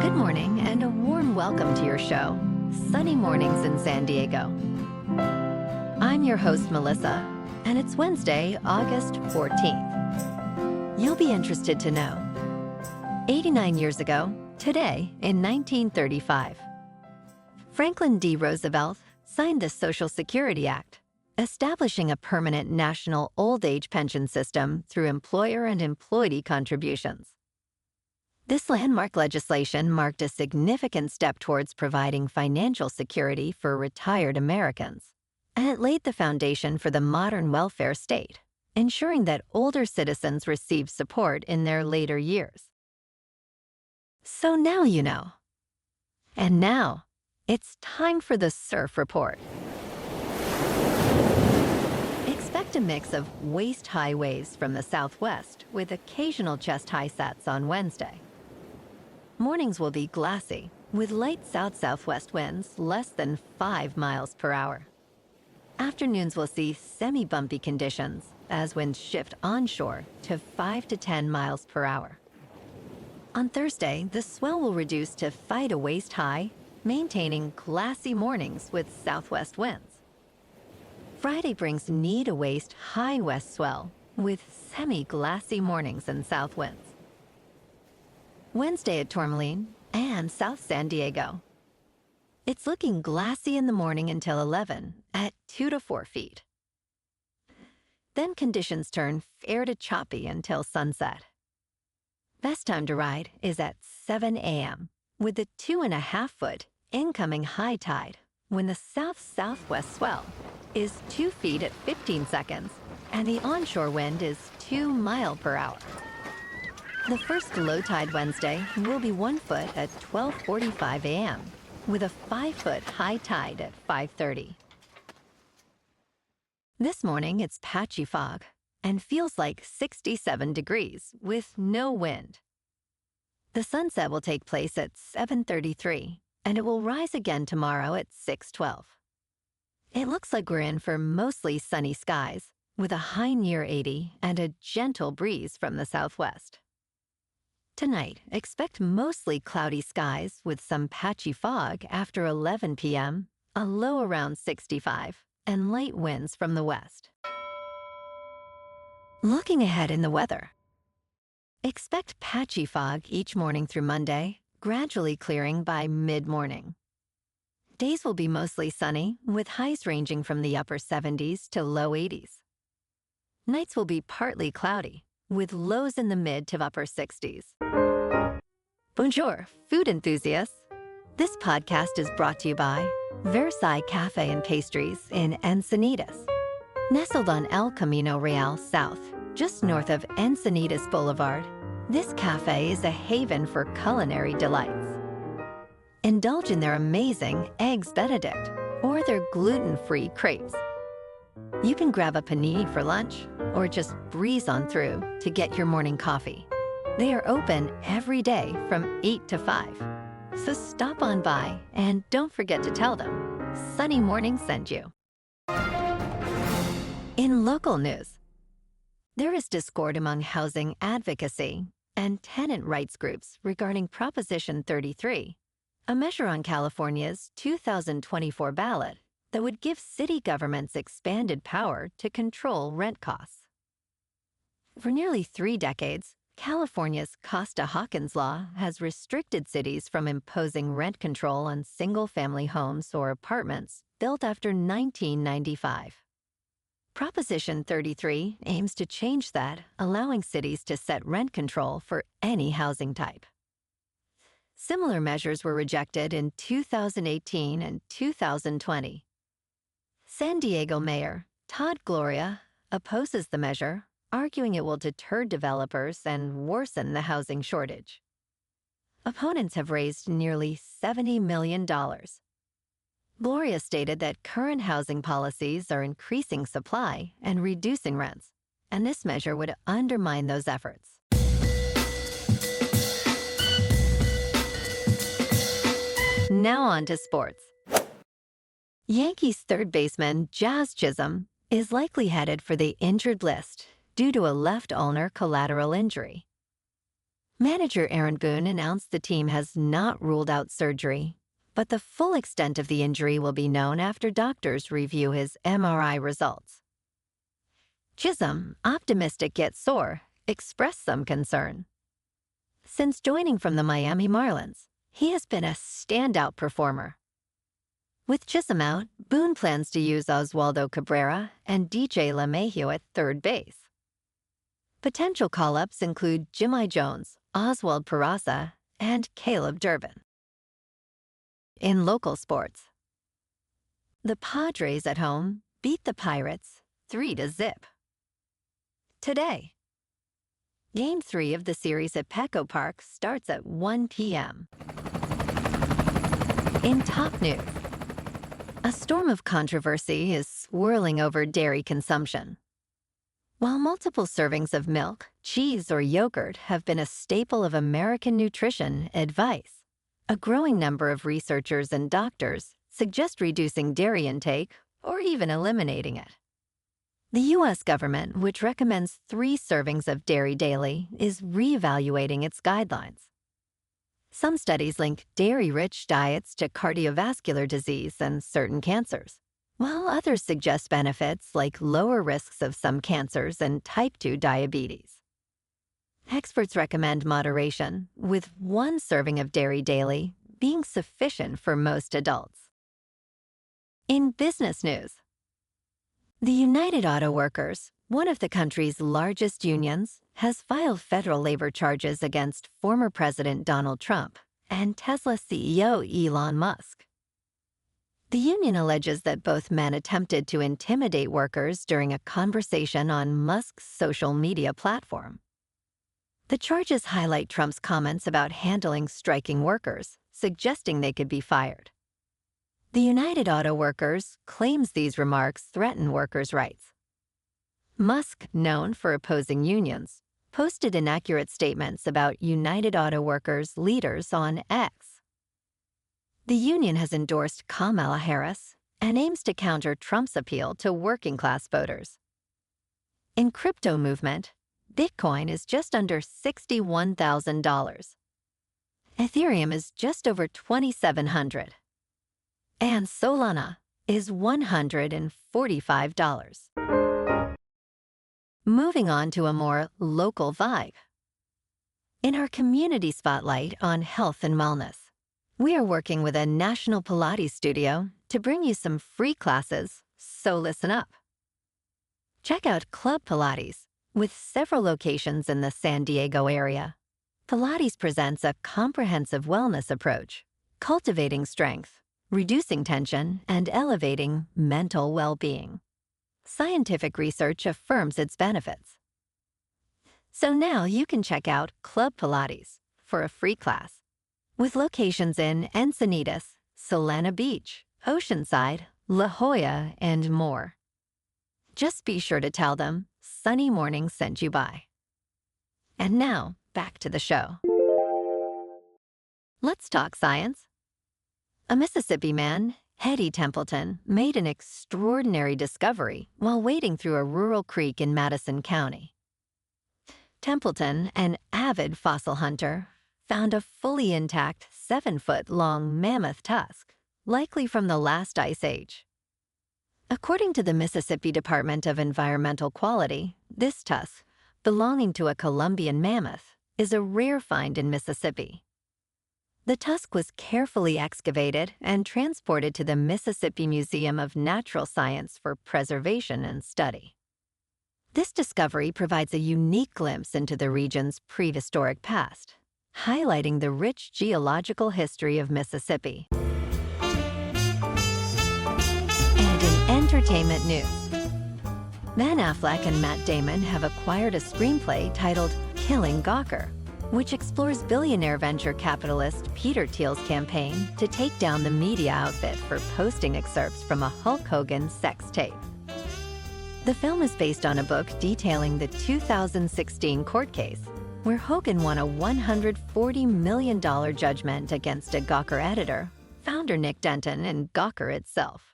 Good morning and a warm welcome to your show, Sunny Mornings in San Diego. I'm your host, Melissa, and it's Wednesday, August 14th. You'll be interested to know, 89 years ago, today in 1935, Franklin D. Roosevelt signed the Social Security Act, establishing a permanent national old age pension system through employer and employee contributions. This landmark legislation marked a significant step towards providing financial security for retired Americans, and it laid the foundation for the modern welfare state, ensuring that older citizens receive support in their later years. So now you know. And now, it's time for the Surf Report. Expect a mix of waist-high waves from the southwest with occasional chest-high sets on Wednesday. Mornings will be glassy, with light south-southwest winds less than 5 miles per hour. Afternoons will see semi-bumpy conditions as winds shift onshore to 5 to 10 miles per hour. On Thursday, the swell will reduce to 5 to waist high, maintaining glassy mornings with southwest winds. Friday brings knee to waist high west swell with semi-glassy mornings and south winds. Wednesday at Tourmaline and South San Diego. It's looking glassy in the morning until 11 at 2 to 4 feet. Then conditions turn fair to choppy until sunset. Best time to ride is at 7 a.m. with a 2.5-foot incoming high tide when the south-southwest swell is 2 feet at 15 seconds and the onshore wind is 2 miles per hour. The first low tide Wednesday will be 1 foot at 12:45 a.m. with a 5-foot high tide at 5:30. This morning it's patchy fog and feels like 67 degrees with no wind. The sunset will take place at 7:33 and it will rise again tomorrow at 6:12. It looks like we're in for mostly sunny skies with a high near 80 and a gentle breeze from the southwest. Tonight, expect mostly cloudy skies with some patchy fog after 11 p.m., a low around 65, and light winds from the west. Looking ahead in the weather. Expect patchy fog each morning through Monday, gradually clearing by mid-morning. Days will be mostly sunny, with highs ranging from the upper 70s to low 80s. Nights will be partly cloudy, with lows in the mid to upper 60s. Bonjour, food enthusiasts. This podcast is brought to you by Versailles Cafe and Pastries in Encinitas. Nestled on El Camino Real South, just north of Encinitas Boulevard, this cafe is a haven for culinary delights. Indulge in their amazing Eggs Benedict or their gluten-free crepes. You can grab a panini for lunch or just breeze on through to get your morning coffee. They are open every day from 8 to 5. So stop on by and don't forget to tell them Sunny Morning sent you. In local news, there is discord among housing advocacy and tenant rights groups regarding Proposition 33, a measure on California's 2024 ballot that would give city governments expanded power to control rent costs. For nearly 3 decades, California's Costa-Hawkins law has restricted cities from imposing rent control on single-family homes or apartments built after 1995. Proposition 33 aims to change that, allowing cities to set rent control for any housing type. Similar measures were rejected in 2018 and 2020. San Diego Mayor Todd Gloria opposes the measure, arguing it will deter developers and worsen the housing shortage. Opponents have raised nearly $70 million. Gloria stated that current housing policies are increasing supply and reducing rents, and this measure would undermine those efforts. Now on to sports. Yankees third baseman Jazz Chisholm is likely headed for the injured list due to a left ulnar collateral injury. Manager Aaron Boone announced the team has not ruled out surgery, but the full extent of the injury will be known after doctors review his MRI results. Chisholm, optimistic yet sore, expressed some concern. Since joining from the Miami Marlins, he has been a standout performer. With Chisholm out, Boone plans to use Oswaldo Cabrera and DJ LeMahieu at third base. Potential call-ups include Jimmy Jones, Oswald Peraza, and Caleb Durbin. In local sports, the Padres at home beat the Pirates 3-0. Today, Game 3 of the series at Petco Park starts at 1 p.m. In top news, a storm of controversy is swirling over dairy consumption. While multiple servings of milk, cheese, or yogurt have been a staple of American nutrition advice, a growing number of researchers and doctors suggest reducing dairy intake or even eliminating it. The U.S. government, which recommends 3 servings of dairy daily, is reevaluating its guidelines. Some studies link dairy-rich diets to cardiovascular disease and certain cancers, while others suggest benefits like lower risks of some cancers and type 2 diabetes. Experts recommend moderation, with 1 serving of dairy daily being sufficient for most adults. In business news, the United Auto Workers, one of the country's largest unions, has filed federal labor charges against former President Donald Trump and Tesla CEO Elon Musk. The union alleges that both men attempted to intimidate workers during a conversation on Musk's social media platform. The charges highlight Trump's comments about handling striking workers, suggesting they could be fired. The United Auto Workers claims these remarks threaten workers' rights. Musk, known for opposing unions, posted inaccurate statements about United Auto Workers leaders on X. The union has endorsed Kamala Harris and aims to counter Trump's appeal to working-class voters. In crypto movement, Bitcoin is just under $61,000. Ethereum is just over $2,700. And Solana is $145. Moving on to a more local vibe. In our community spotlight on health and wellness, we are working with a national Pilates studio to bring you some free classes, so listen up. Check out Club Pilates, with several locations in the San Diego area. Pilates presents a comprehensive wellness approach, cultivating strength, reducing tension, and elevating mental well-being. Scientific research affirms its benefits. So now you can check out Club Pilates for a free class, with locations in Encinitas, Solana Beach, Oceanside, La Jolla, and more. Just be sure to tell them Sunny Morning sent you by. And now, back to the show. Let's talk science. A Mississippi man, Hetty Templeton, made an extraordinary discovery while wading through a rural creek in Madison County. Templeton, an avid fossil hunter, found a fully intact 7-foot-long mammoth tusk, likely from the last ice age. According to the Mississippi Department of Environmental Quality, this tusk, belonging to a Columbian mammoth, is a rare find in Mississippi. The tusk was carefully excavated and transported to the Mississippi Museum of Natural Science for preservation and study. This discovery provides a unique glimpse into the region's prehistoric past, highlighting the rich geological history of Mississippi. And in entertainment news, Ben Affleck and Matt Damon have acquired a screenplay titled Killing Gawker, which explores billionaire venture capitalist Peter Thiel's campaign to take down the media outfit for posting excerpts from a Hulk Hogan sex tape. The film is based on a book detailing the 2016 court case, where Hogan won a $140 million judgment against a Gawker editor, founder Nick Denton, and Gawker itself.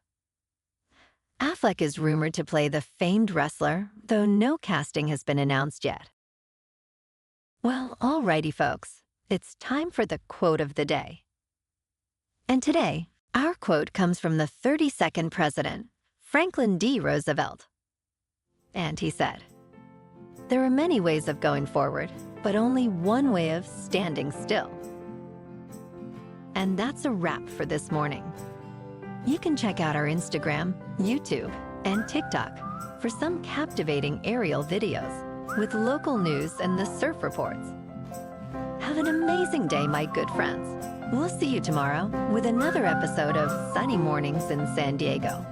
Affleck is rumored to play the famed wrestler, though no casting has been announced yet. Well, alrighty, folks. It's time for the quote of the day. And today, our quote comes from the 32nd president, Franklin D. Roosevelt. And he said, "There are many ways of going forward, but only one way of standing still." And that's a wrap for this morning. You can check out our Instagram, YouTube, and TikTok for some captivating aerial videos with local news and the surf reports. Have an amazing day, my good friends. We'll see you tomorrow with another episode of Sunny Mornings in San Diego.